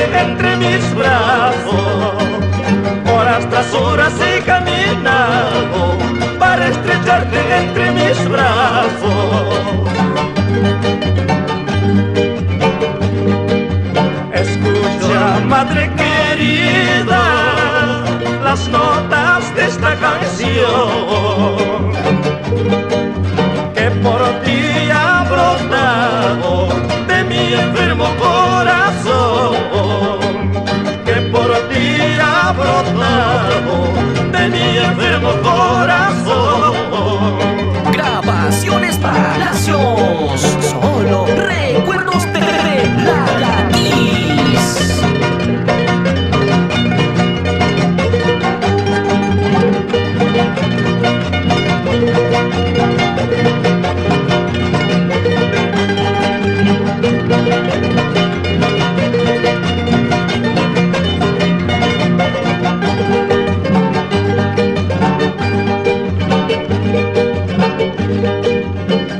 estrecharte entre mis brazos. Horas tras horas he caminado para estrecharte entre mis brazos. Escucha, madre querida, las notas de esta canción que por ti ha brotado de mi enfermo corazón, que por ti ha brotado de mi enfermo corazón. Grabaciones Palacios, solo recuerdos de la Latiz.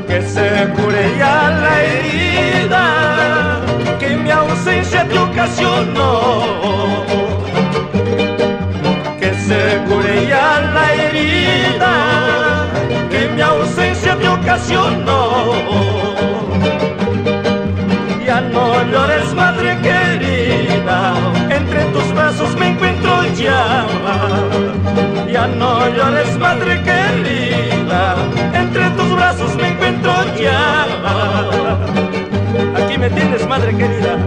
Que se cure ya la herida que mi ausencia te ocasionó. Que se cure ya la herida que mi ausencia te ocasionó. Ya no llores, madre querida, entre tus brazos me encuentro ya. Ya no llores, madre querida, entre tus brazos me encuentro ya. Aquí me tienes, madre querida.